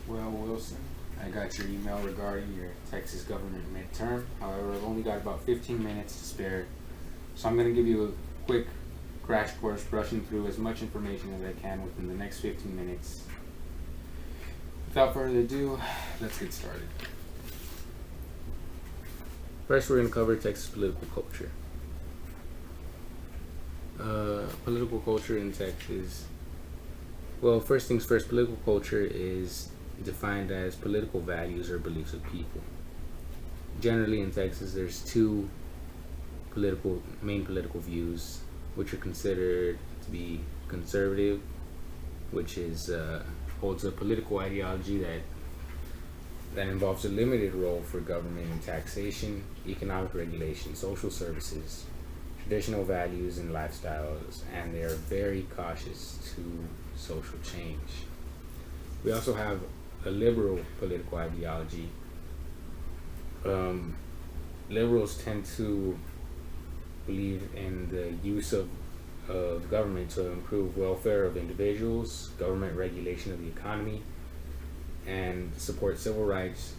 Well, Wilson, I got your email regarding your Texas government midterm. However, I've only got about 15 minutes to spare, so I'm going to give you a quick crash course brushing through as much information as I can within the next 15 minutes. Without further ado, let's get started. First, we're going to cover Texas political culture. Political culture in Texas. Well, first things first, political culture is defined as political values or beliefs of people. Generally in Texas, there's two main political views, which are considered to be conservative, which is holds a political ideology that involves a limited role for government in taxation, economic regulation, social services, traditional values and lifestyles, and they are very cautious to social change. We also have a liberal political ideology. Liberals tend to believe in the use of government to improve welfare of individuals, government regulation of the economy, and support civil rights,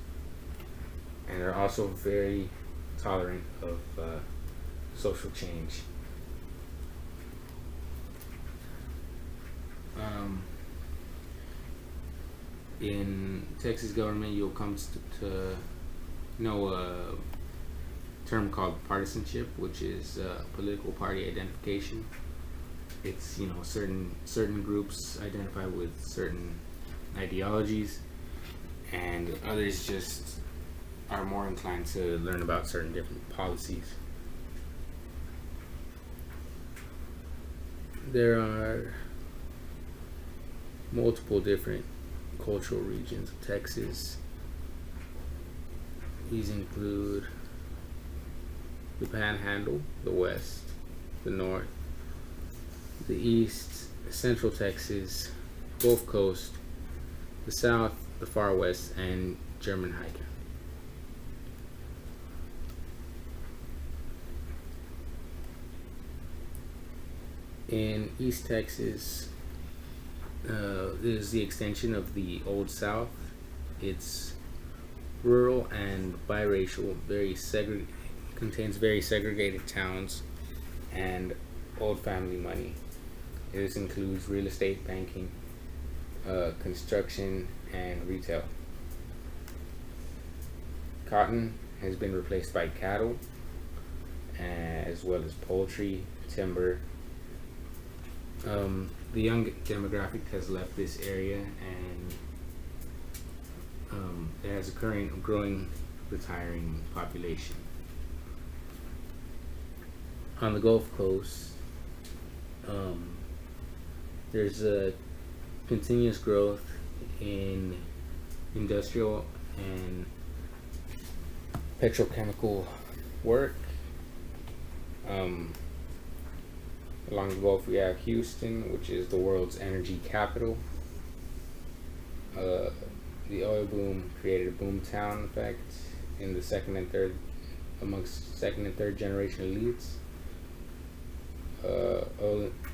and are also very tolerant of social change. In Texas government, you'll come to know a term called partisanship, which is political party identification. It's certain groups identify with certain ideologies, and others just are more inclined to learn about certain different policies. There are multiple different cultural regions of Texas. These include the Panhandle, the West, the North, the East, Central Texas, Gulf Coast, the South, the Far West, and German Hiker. In East Texas, this is the extension of the Old South. It's rural and biracial, contains very segregated towns and old family money. This includes real estate, banking, construction, and retail. Cotton has been replaced by cattle, as well as poultry, timber. The young demographic has left this area, and it has a current growing, retiring population. On the Gulf Coast, there's a continuous growth in industrial and petrochemical work. Along the Gulf, we have Houston, which is the world's energy capital. The oil boom created a boom town effect in the amongst second and third generation elites.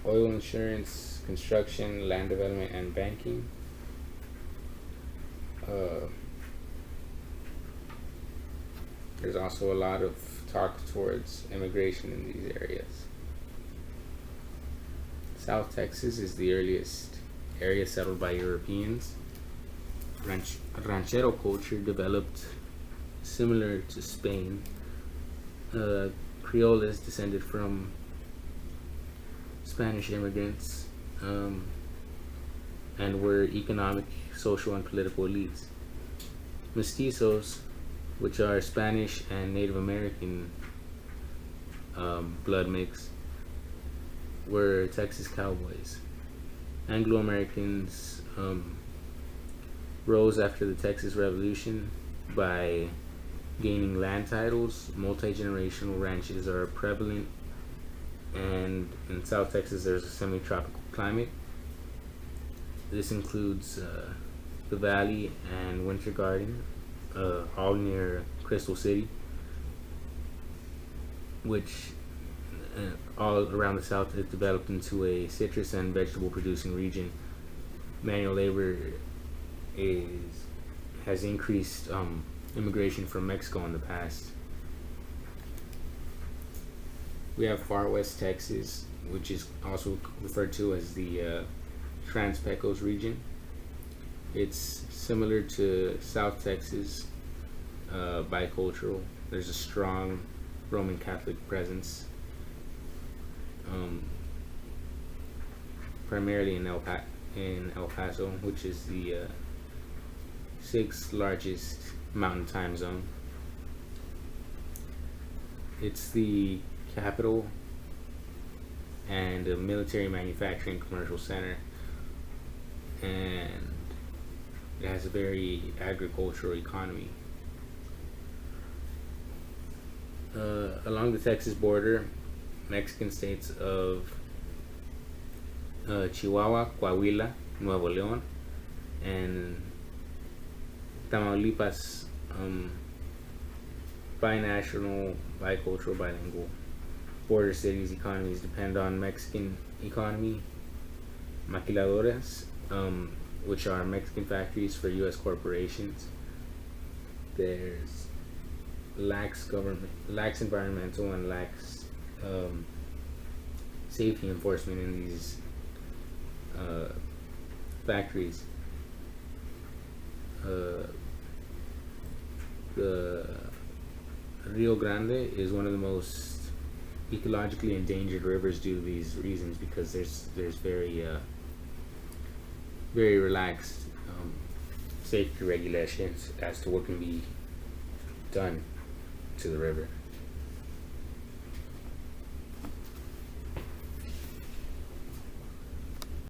Oil insurance, construction, land development, and banking. There's also a lot of talk towards immigration in these areas. South Texas is the earliest area settled by Europeans. Ranchero culture developed similar to Spain. Creole is descended from Spanish immigrants, and were economic, social, and political elites. Mestizos, which are Spanish and Native American blood mix, were Texas cowboys. Anglo-Americans rose after the Texas Revolution by gaining land titles. Multi-generational ranches are prevalent, and in South Texas there's a semi-tropical climate. This includes the Valley and Winter Garden, all near Crystal City, which all around the south has developed into a citrus and vegetable producing region. Manual labor has increased immigration from Mexico in the past. We have Far West Texas, which is also referred to as the Trans-Pecos region. It's similar to South Texas, bicultural. There's a strong Roman Catholic presence, primarily in El Paso, which is the sixth largest mountain time zone. It's the capital and a military manufacturing commercial center, and it has a very agricultural economy. Along the Texas border, Mexican states of Chihuahua, Coahuila, Nuevo León, and Tamaulipas, binational, bicultural, bilingual. Border cities' economies depend on Mexican economy. Maquiladoras, which are Mexican factories for U.S. corporations. There's lax environmental and lax safety enforcement in these factories. The Rio Grande is one of the most ecologically endangered rivers due to these reasons, because there's very relaxed safety regulations as to what can be done to the river.